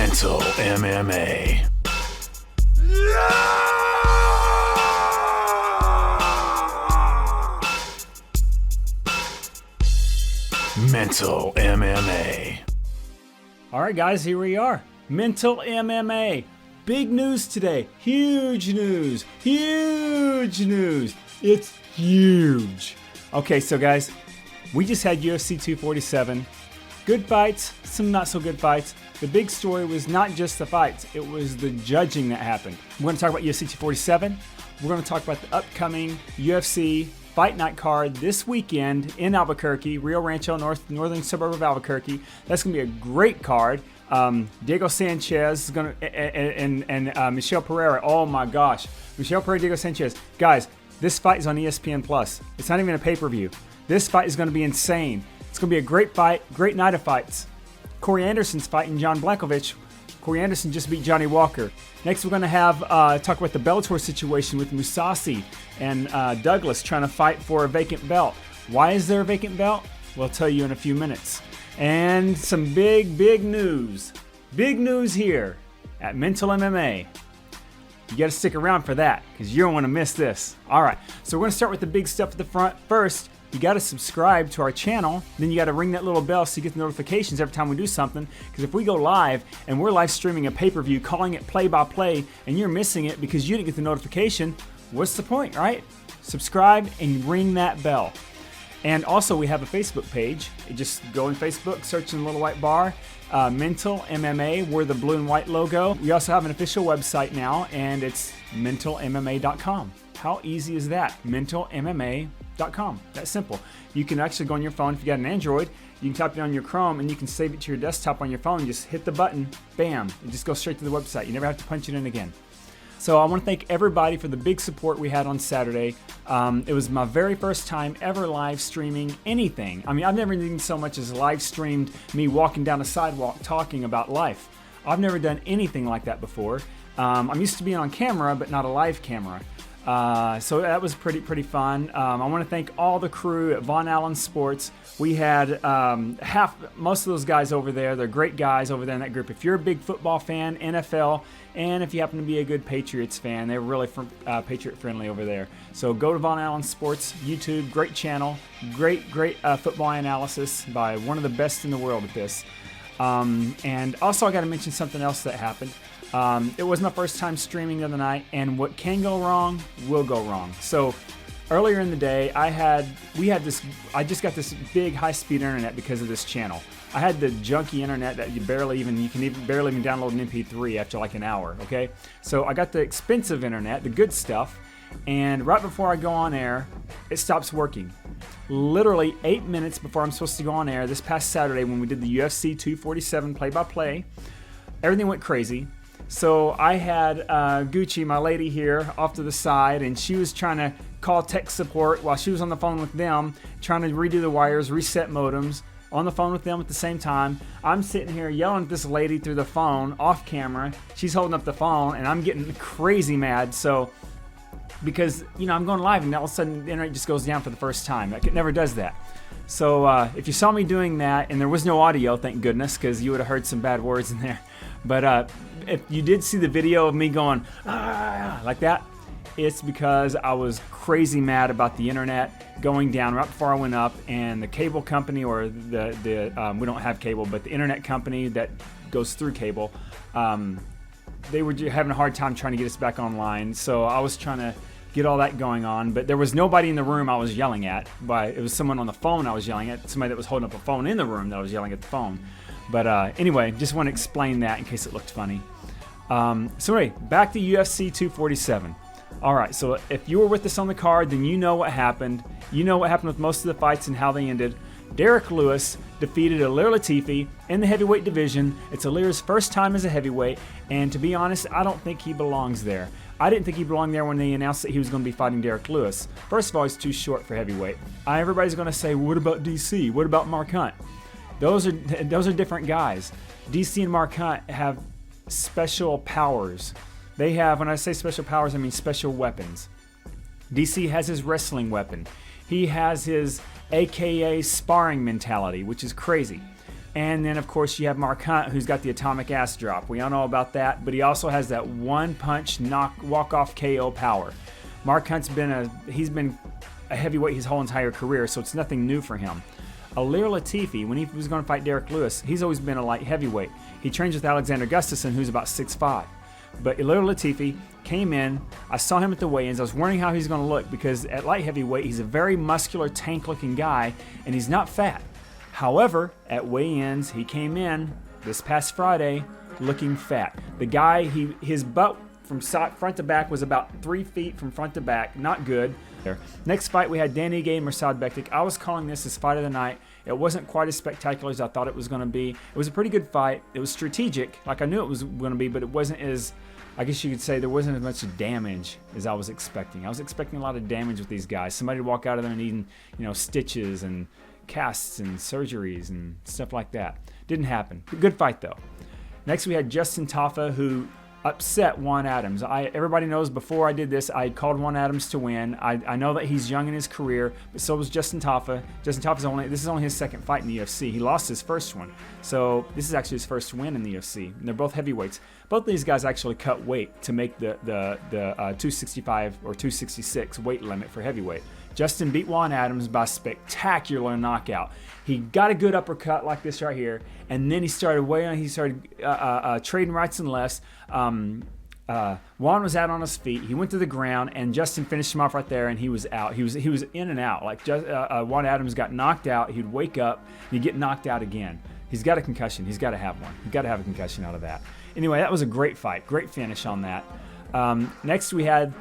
Mental MMA. Mental MMA. All right, guys, here we are. Mental MMA. Big news today. Huge news. Huge news. It's huge. Okay, so guys, we just had UFC 247. Good fights, some not so good fights. The big story was not just the fights, it was the judging that happened. We're going to talk about UFC 247. We're going to talk about the upcoming UFC Fight Night card this weekend in Albuquerque, Rio Rancho, northern suburb of Albuquerque. That's going to be a great card. Diego Sanchez is going to, and Michelle Pereira. Oh my gosh, Michelle Pereira, Diego Sanchez. Guys, this fight is on ESPN Plus. It's not even a pay-per-view. This fight is going to be insane. It's going to be a great fight, great night of fights. Corey Anderson's fighting John Blachowicz. Corey Anderson just beat Johnny Walker. Next, we're going to have talk about the Bellator situation with Mousasi and Douglas trying to fight for a vacant belt. Why is there a vacant belt? We'll tell you in a few minutes. And some big news. Big news here at Mental MMA. You got to stick around for that because you don't want to miss this. All right, so we're going to start with the big stuff at the front. First, you got to subscribe to our channel. Then you got to ring that little bell so you get the notifications every time we do something. Because if we go live and we're live streaming a pay-per-view, calling it play-by-play, and you're missing it because you didn't get the notification, what's the point, right? Subscribe and ring that bell. And also, we have a Facebook page. You just go on Facebook, search in the little white bar, Mental MMA. We're the blue and white logo. We also have an official website now, and it's mentalmma.com. How easy is that? mentalmma.com. That's simple. You can actually go on your phone. If you got an Android, you can type it on your Chrome, and you can save it to your desktop on your phone. Just hit the button, bam, it just goes straight to the website. You never have to punch it in again. So I want to thank everybody for the big support we had on Saturday. It was my very first time ever live streaming anything. I mean, I've never even so much as live streamed me walking down a sidewalk talking about life. I've never done anything like that before. I'm used to being on camera, but not a live camera. So that was pretty fun. I want to thank all the crew at Von Allen Sports. We had most of those guys over there. They're great guys over there in that group. If you're a big football fan, NFL, and if you happen to be a good Patriots fan, they're really Patriot friendly over there. So go to Von Allen Sports YouTube. Great channel. Great football analysis by one of the best in the world at this. And also I got to mention something else that happened. It was my first time streaming the other night, and what can go wrong will go wrong. So earlier in the day, I just got this big high-speed internet because of this channel. I had the junky internet that you can barely even download an MP3 after like an hour, okay? So I got the expensive internet, the good stuff, and right before I go on air, it stops working. Literally 8 minutes before I'm supposed to go on air this past Saturday when we did the UFC 247 play-by-play, everything went crazy. So I had Gucci, my lady here, off to the side, and she was trying to call tech support while she was on the phone with them, trying to redo the wires, reset modems, on the phone with them at the same time. I'm sitting here yelling at this lady through the phone, off camera. She's holding up the phone, and I'm getting crazy mad. So, because, I'm going live, and all of a sudden the internet just goes down for the first time. It never does that. So if you saw me doing that, and there was no audio, thank goodness, because you would have heard some bad words in there. But if you did see the video of me going, like that, it's because I was crazy mad about the internet going down right before I went up, and the cable company, or the we don't have cable, but the internet company that goes through cable, they were having a hard time trying to get us back online. So I was trying to get all that going on, but there was nobody in the room I was yelling at. But it was someone on the phone I was yelling at, somebody that was holding up a phone in the room that I was yelling at the phone. But anyway, just want to explain that in case it looked funny. So anyway, back to UFC 247. All right, so if you were with us on the card, then you know what happened. You know what happened with most of the fights and how they ended. Derek Lewis defeated Ilir Latifi in the heavyweight division. It's Ilir's first time as a heavyweight, and to be honest, I don't think he belongs there. I didn't think he belonged there when they announced that he was going to be fighting Derek Lewis. First of all, he's too short for heavyweight. Everybody's going to say, what about DC? What about Mark Hunt? Those are different guys. DC and Mark Hunt have special powers. They have, when I say special powers, I mean special weapons. DC has his wrestling weapon. He has his AKA sparring mentality, which is crazy. And then, of course, you have Mark Hunt, who's got the atomic ass drop. We all know about that, but he also has that one-punch walk-off KO power. Mark Hunt's been a heavyweight his whole entire career, so it's nothing new for him. Alir Latifi, when he was going to fight Derek Lewis, he's always been a light heavyweight. He trains with Alexander Gustafsson, who's about 6'5". But Alir Latifi came in. I saw him at the weigh-ins. I was wondering how he's going to look because at light heavyweight, he's a very muscular, tank-looking guy, and he's not fat. However, at weigh-ins, he came in this past Friday looking fat. The guy, his butt from front to back was about 3 feet from front to back. Not good. Next fight, we had Dan Ige and Mirsad Bektic. I was calling this his fight of the night. It wasn't quite as spectacular as I thought it was going to be. It was a pretty good fight. It was strategic, like I knew it was going to be, but it wasn't as, I guess you could say, there wasn't as much damage as I was expecting. I was expecting a lot of damage with these guys. Somebody to walk out of there needing, stitches and casts and surgeries and stuff like that. Didn't happen. Good fight, though. Next, we had Justin Tafa, who upset Juan Adams. Everybody knows before I did this, I called Juan Adams to win. I know that he's young in his career, but so was Justin Tafa. Justin Tafa's this is only his second fight in the UFC. He lost his first one, so this is actually his first win in the UFC. And they're both heavyweights. Both of these guys actually cut weight to make the 265 or 266 weight limit for heavyweight. Justin beat Juan Adams by spectacular knockout. He got a good uppercut like this right here, and then he started trading rights and lefts. Juan was out on his feet. He went to the ground, and Justin finished him off right there, and he was out. He was in and out. Like Juan Adams got knocked out. He'd wake up, and he'd get knocked out again. He's got a concussion. He's got to have one. He's got to have a concussion out of that. Anyway, that was a great fight. Great finish on that. Next, we had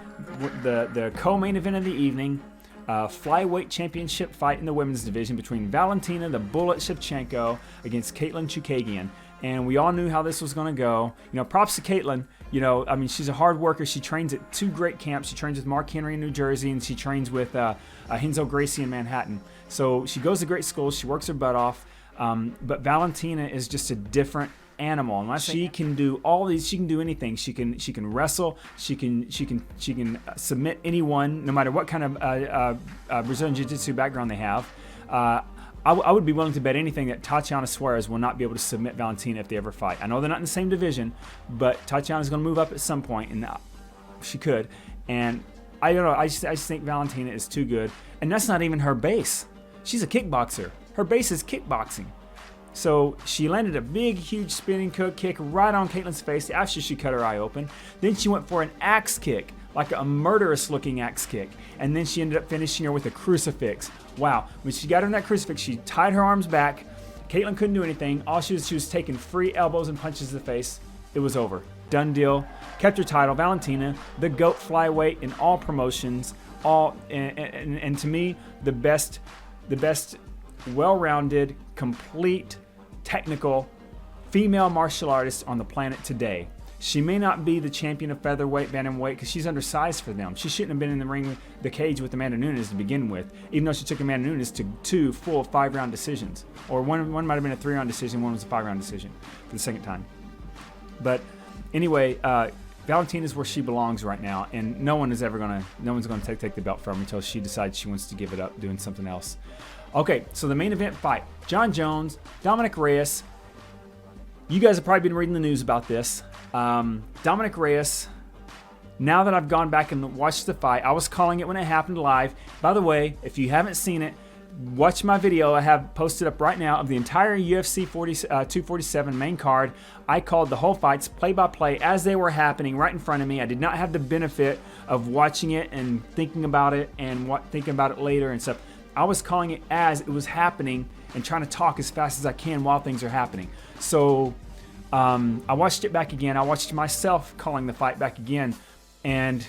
the co-main event of the evening. Flyweight championship fight in the women's division between Valentina the Bullet Shevchenko against Caitlin Chukagian. And we all knew how this was going to go. Props to Caitlin. She's a hard worker. She trains at 2 great camps. She trains with Mark Henry in New Jersey, and she trains with Henzo Gracie in Manhattan. So she goes to great schools. She works her butt off. But Valentina is just a different animal. Unless she can do all these, she can do anything. She can wrestle. She can submit anyone, no matter what kind of Brazilian Jiu-Jitsu background they have. I would be willing to bet anything that Tatiana Suarez will not be able to submit Valentina if they ever fight. I know they're not in the same division, but Tatiana's going to move up at some point, and she could. And I don't know. I just think Valentina is too good, and that's not even her base. She's a kickboxer. Her base is kickboxing. So she landed a big, huge spinning kick right on Caitlin's face after she cut her eye open. Then she went for an axe kick, like a murderous-looking axe kick. And then she ended up finishing her with a crucifix. Wow. When she got her in that crucifix, she tied her arms back. Caitlin couldn't do anything. All she was taking free elbows and punches to the face. It was over. Done deal. Kept her title. Valentina, the GOAT flyweight in all promotions. And to me, the best well-rounded, complete, technical female martial artist on the planet today. She may not be the champion of featherweight, bantamweight, because she's undersized for them. She shouldn't have been in the ring, the cage with Amanda Nunes to begin with, even though she took Amanda Nunes to 2 full 5-round decisions. Or one might have been a 3-round decision, one was a 5-round decision for the second time. But anyway, Valentina's where she belongs right now, and no one's going to take the belt from her until she decides she wants to give it up doing something else. Okay, so the main event fight, John Jones, Dominic Reyes. You guys have probably been reading the news about this. Dominic Reyes, now that I've gone back and watched the fight, I was calling it when it happened live. By the way, if you haven't seen it, watch my video I have posted up right now of the entire UFC 247 main card. I called the whole fights play-by-play as they were happening right in front of me. I did not have the benefit of watching it and thinking about it and thinking about it later and stuff. I was calling it as it was happening and trying to talk as fast as I can while things are happening. So I watched it back again. I watched myself calling the fight back again, and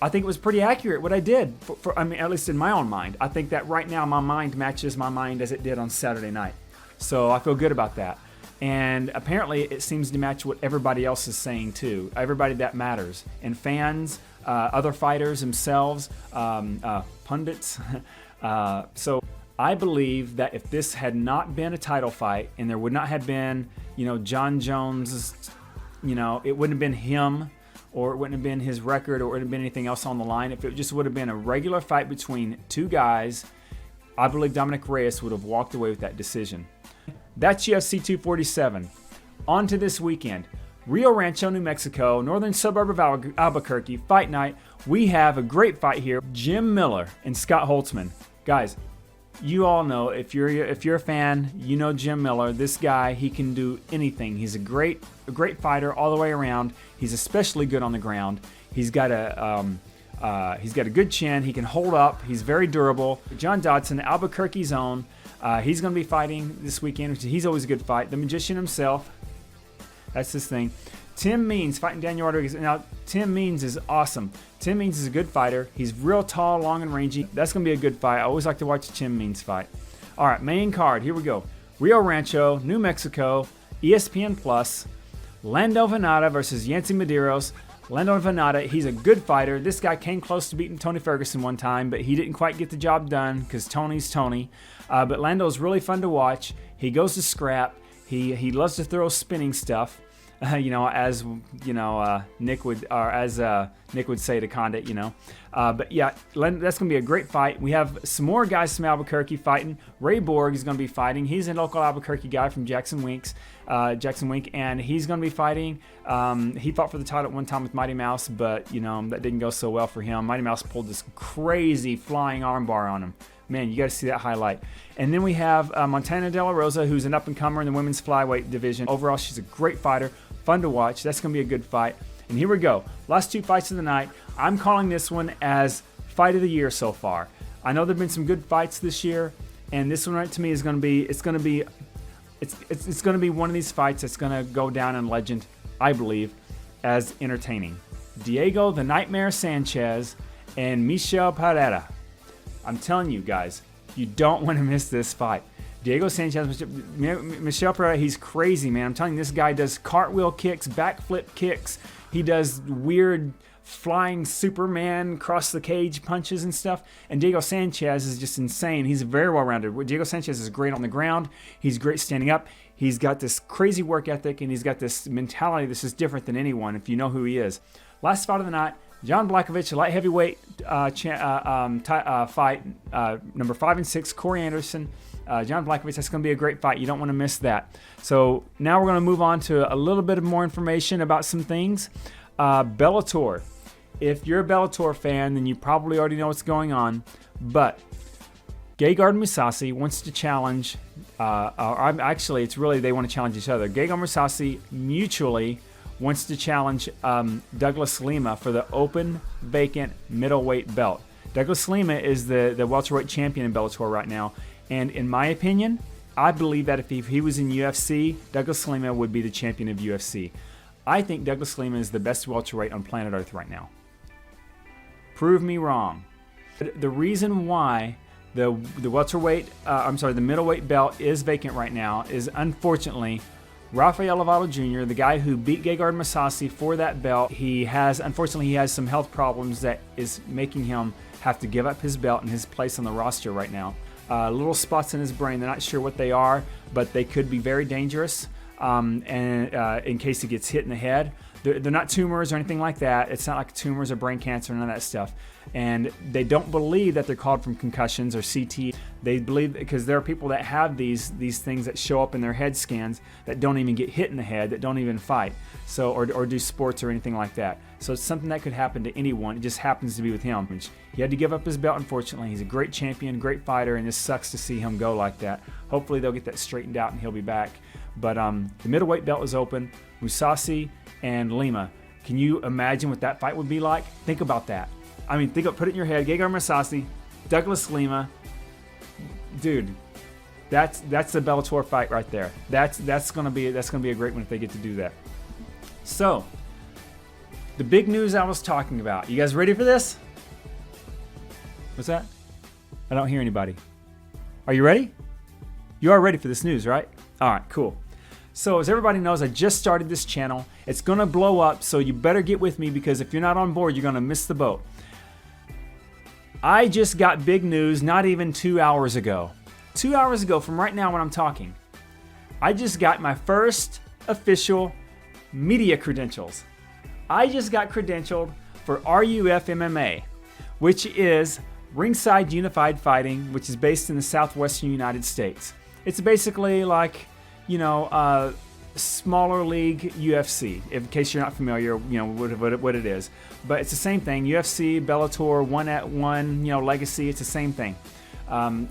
I think it was pretty accurate what I did, at least in my own mind. I think that right now my mind matches my mind as it did on Saturday night. So I feel good about that. And apparently it seems to match what everybody else is saying too. Everybody that matters. And fans, other fighters themselves, pundits. So I believe that if this had not been a title fight and there would not have been, John Jones, it wouldn't have been him, or it wouldn't have been his record, or it wouldn't have been anything else on the line. If it just would have been a regular fight between 2 guys, I believe Dominic Reyes would have walked away with that decision. That's UFC 247. On to this weekend. Rio Rancho, New Mexico, northern suburb of Albuquerque, fight night. We have a great fight here. Jim Miller and Scott Holtzman. Guys, you all know, if you're a fan, you know Jim Miller. This guy, he can do anything. He's a great fighter all the way around. He's especially good on the ground. He's got a good chin. He can hold up. He's very durable. John Dodson, Albuquerque's own. He's going to be fighting this weekend. He's always a good fight. The Magician himself. That's his thing. Tim Means fighting Daniel Rodriguez. Now, Tim Means is awesome. Tim Means is a good fighter. He's real tall, long, and rangy. That's going to be a good fight. I always like to watch Tim Means fight. All right, main card. Here we go. Rio Rancho, New Mexico, ESPN Plus. Lando Venata versus Yancy Medeiros. Lando Venata, he's a good fighter. This guy came close to beating Tony Ferguson one time, but he didn't quite get the job done because Tony's Tony. But Lando's really fun to watch. He goes to scrap. He loves to throw spinning stuff. As Nick would say to Condit, But yeah, that's going to be a great fight. We have some more guys from Albuquerque fighting. Ray Borg is going to be fighting. He's a local Albuquerque guy from Jackson Wink, and he's going to be fighting. He fought for the title at one time with Mighty Mouse, but that didn't go so well for him. Mighty Mouse pulled this crazy flying armbar on him. Man, you got to see that highlight. And then we have Montana De La Rosa, who's an up-and-comer in the women's flyweight division. Overall, she's a great fighter, fun to watch. That's going to be a good fight. And here we go. Last two fights of the night. I'm calling this one as fight of the year so far. I know there've been some good fights this year, and this one right to me is going to be it's going to be one of these fights that's going to go down in legend, I believe, as entertaining. Diego the Nightmare Sanchez and Michel Pereira. I'm telling you guys, you don't want to miss this fight. Diego Sanchez, Michel Pereira, he's crazy, man. I'm telling you, this guy does cartwheel kicks, backflip kicks. He does weird flying Superman across the cage punches and stuff. And Diego Sanchez is just insane. He's very well-rounded. Diego Sanchez is great on the ground. He's great standing up. He's got this crazy work ethic, and he's got this mentality that's just different than anyone, if you know who he is. Last fight of the night, John Blachowicz, light heavyweight fight, number 5 and 6, Corey Anderson. John Blachowicz, that's going to be a great fight. You don't want to miss that. So now we're going to move on to a little bit of more information about some things. Bellator. If you're a Bellator fan, then you probably already know what's going on. But Gegard Mousasi wants to challenge, actually, it's really they want to challenge each other. Gegard Mousasi mutually wants to challenge Douglas Lima for the open, vacant middleweight belt. Douglas Lima is the welterweight champion in Bellator right now. And in my opinion, I believe that if he was in UFC, Douglas Lima would be the champion of UFC. I think Douglas Lima is the best welterweight on planet Earth right now. Prove me wrong. The reason why the middleweight belt is vacant right now is, unfortunately, Rafael Lovato Jr., the guy who beat Gegard Mousasi for that belt, he has some health problems that is making him have to give up his belt and his place on the roster right now. Little spots in his brain, they're not sure what they are, but they could be very dangerous, and in case he gets hit in the head. They're not tumors or anything like that. It's not like tumors or brain cancer, none of that stuff. And they don't believe that they're called from concussions or CT. They believe, because there are people that have these things that show up in their head scans that don't even get hit in the head, that don't even fight, so or do sports or anything like that. So it's something that could happen to anyone. It just happens to be with him. He had to give up his belt, unfortunately. He's a great champion, great fighter, and it sucks to see him go like that. Hopefully they'll get that straightened out and he'll be back. But the middleweight belt is open. Mousasi and Lima. Can you imagine what that fight would be like? Think about that. I mean, put it in your head. Gegard Mousasi, Douglas Lima. Dude, that's the Bellator fight right there. That's gonna be a great one if they get to do that. So, the big news I was talking about. You guys ready for this? What's that? I don't hear anybody. Are you ready? You are ready for this news, right? All right, cool. So as everybody knows, I just started this channel. It's going to blow up, so you better get with me, because if you're not on board, you're going to miss the boat. I just got big news not even 2 hours ago. 2 hours ago from right now when I'm talking. I just got my first official media credentials. I just got credentialed for RUF MMA, which is Ringside Unified Fighting, which is based in the southwestern United States. It's basically like, smaller league UFC, in case you're not familiar, what it is. But it's the same thing. UFC, Bellator, 1-at-1, Legacy, it's the same thing.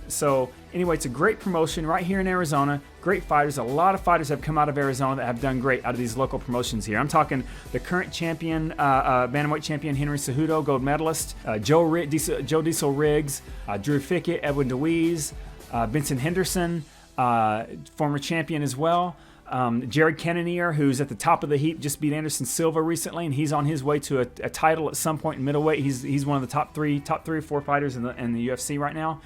So anyway, it's a great promotion right here in Arizona. Great fighters. A lot of fighters have come out of Arizona that have done great out of these local promotions here. I'm talking the current champion, bantamweight champion Henry Cejudo, gold medalist, Joe Diesel Riggs, Drew Fickett, Edwin DeWeese, Benson Henderson, former champion as well. Jared Cannonier, who's at the top of the heap, just beat Anderson Silva recently, and he's on his way to a title at some point in middleweight. He's one of the top three or four fighters in the UFC right now.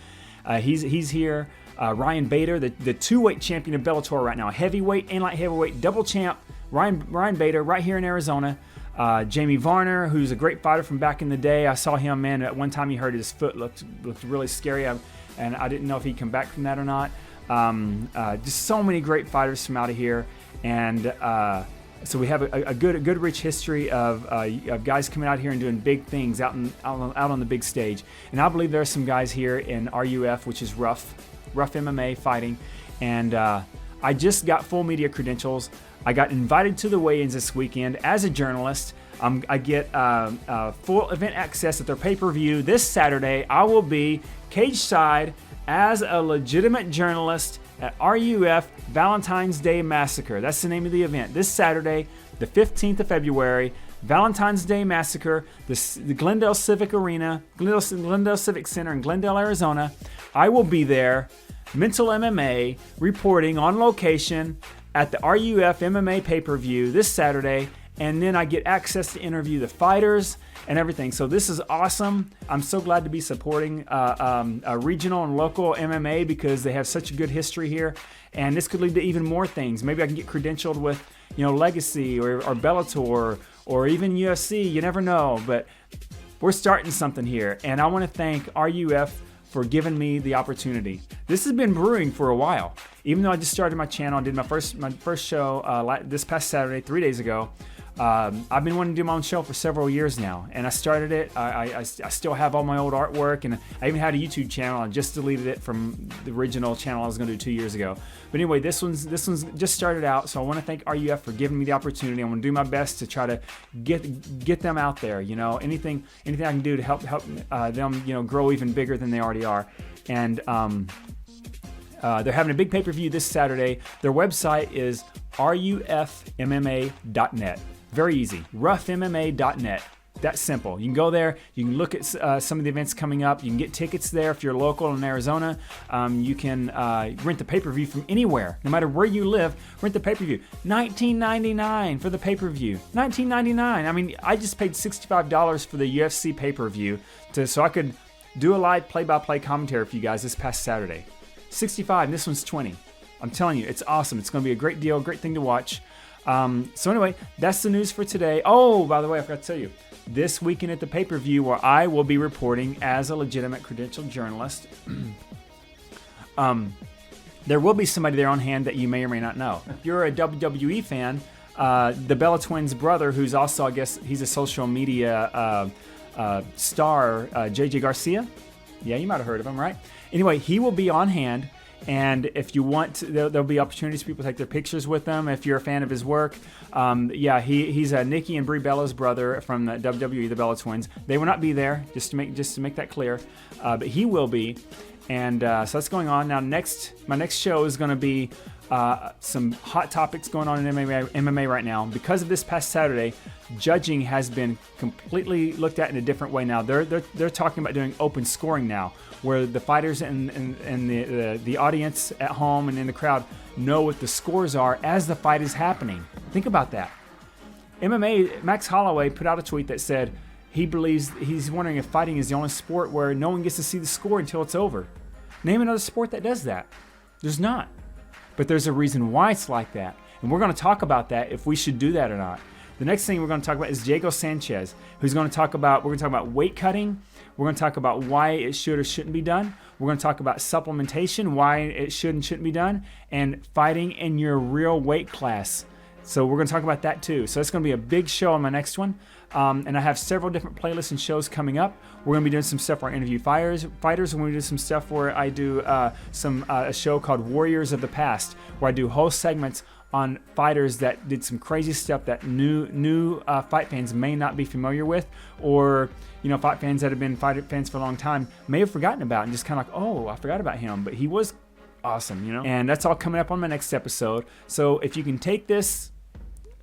He's here. Ryan Bader, the two-weight champion of Bellator right now, heavyweight and light heavyweight, double champ. Ryan Bader right here in Arizona. Jamie Varner, who's a great fighter from back in the day. I saw him, man. At one time he hurt his foot, looked really scary, and I didn't know if he'd come back from that or not. Just so many great fighters from out of here, and so we have a good rich history of guys coming out here and doing big things out on the big stage. And I believe there are some guys here in RUF, which is rough MMA fighting, and I just got full media credentials. I got invited to the weigh-ins this weekend as a journalist. I get full event access at their pay-per-view this Saturday. I will be cage side as a legitimate journalist at RUF Valentine's Day Massacre. That's the name of the event. This Saturday, the 15th of February, Valentine's Day Massacre, the Glendale Civic Arena, Glendale Civic Center in Glendale, Arizona. I will be there, Mental MMA, reporting on location at the RUF MMA pay-per-view this Saturday, and then I get access to interview the fighters and everything. So this is awesome. I'm so glad to be supporting a regional and local MMA because they have such a good history here, and this could lead to even more things. Maybe I can get credentialed with, Legacy or Bellator or even UFC. You never know, but we're starting something here, and I want to thank RUF for giving me the opportunity. This has been brewing for a while. Even though I just started my channel and did my first show this past Saturday, 3 days ago. I've been wanting to do my own show for several years now, and I started it. I still have all my old artwork, and I even had a YouTube channel. I just deleted it from the original channel I was going to do 2 years ago. But anyway, this one's just started out, so I want to thank RUF for giving me the opportunity. I want to do my best to try to get them out there. Anything I can do to help them grow even bigger than they already are. And they're having a big pay-per-view this Saturday. Their website is rufmma.net. Very easy. rufmma.net. That's simple. You can go there. You can look at some of the events coming up. You can get tickets there if you're local in Arizona. You can rent the pay-per-view from anywhere, no matter where you live. Rent the pay-per-view. $19.99 for the pay-per-view. $19.99. I mean, I just paid $65 for the UFC pay-per-view so I could do a live play-by-play commentary for you guys this past Saturday. $65, and this one's $20. I'm telling you, it's awesome. It's going to be a great deal, great thing to watch. So anyway, that's the news for today. Oh, by the way, I forgot to tell you, this weekend at the pay-per-view where I will be reporting as a legitimate credentialed journalist, there will be somebody there on hand that you may or may not know. If you're a WWE fan, the Bella Twins' brother, who's also, I guess, he's a social media star, JJ Garcia. Yeah, you might have heard of him, right? Anyway, he will be on hand, and if you want to, there'll be opportunities for people to take their pictures with him if you're a fan of his work. He's Nikki and Brie Bella's brother from the WWE, the Bella Twins. They will not be there, just to make that clear, but he will be, and so that's going on. Now, my next show is going to be some hot topics going on in MMA right now. Because of this past Saturday, judging has been completely looked at in a different way now. They're talking about doing open scoring now, where the fighters and the audience at home and in the crowd know what the scores are as the fight is happening. Think about that. MMA, Max Holloway put out a tweet that said he's wondering if fighting is the only sport where no one gets to see the score until it's over. Name another sport that does that. There's not. But there's a reason why it's like that. And we're going to talk about that, if we should do that or not. The next thing we're going to talk about is Diego Sanchez, who's going to talk about, we're going to talk about weight cutting. We're going to talk about why it should or shouldn't be done. We're going to talk about supplementation, why it should and shouldn't be done, and fighting in your real weight class. So we're going to talk about that too. So it's going to be a big show on my next one. And I have several different playlists and shows coming up. We're going to be doing some stuff where I interview fighters. We're going to do some stuff where I do a show called Warriors of the Past, where I do whole segments on fighters that did some crazy stuff that new fight fans may not be familiar with, or fight fans that have been fight fans for a long time may have forgotten about and just kind of like, oh, I forgot about him, but he was awesome, And that's all coming up on my next episode. So if you can take this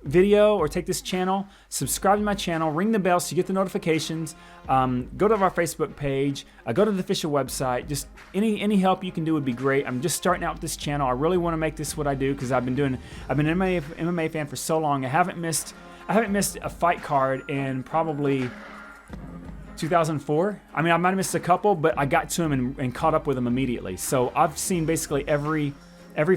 video or take this channel, subscribe to my channel, ring the bell so you get the notifications, go to our Facebook page, go to the official website. Just any help you can do would be great. I'm just starting out with this channel. I really want to make this what I do because I've been an MMA fan for so long. I haven't missed a fight card in probably 2004. I mean, I might have missed a couple, but I got to them and caught up with them immediately. So I've seen basically every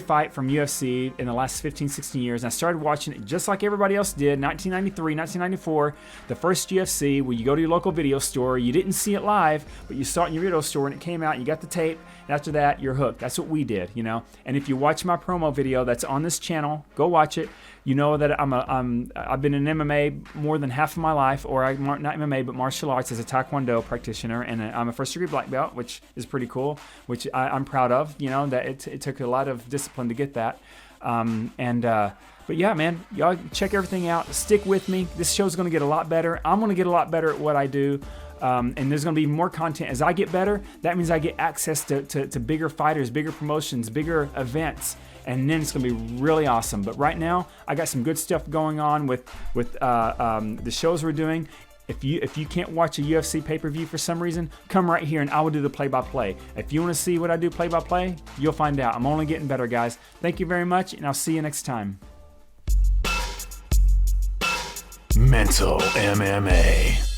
fight from UFC in the last 15, 16 years. And I started watching it just like everybody else did, 1993, 1994, the first UFC, where you go to your local video store. You didn't see it live, but you saw it in your video store and it came out, you got the tape, and after that, you're hooked. That's what we did, And if you watch my promo video that's on this channel, go watch it. You know that I've been in MMA more than half of my life, or not MMA, but martial arts as a Taekwondo practitioner, and I'm a first degree black belt, which is pretty cool, which I'm proud of, that it took a lot of discipline to get that. But yeah, man, y'all check everything out. Stick with me. This show's going to get a lot better. I'm going to get a lot better at what I do. And there's going to be more content. As I get better, that means I get access to bigger fighters, bigger promotions, bigger events. And then it's going to be really awesome. But right now, I got some good stuff going on with the shows we're doing. If you can't watch a UFC pay-per-view for some reason, come right here and I will do the play-by-play. If you want to see what I do play-by-play, you'll find out. I'm only getting better, guys. Thank you very much, and I'll see you next time. Mental MMA.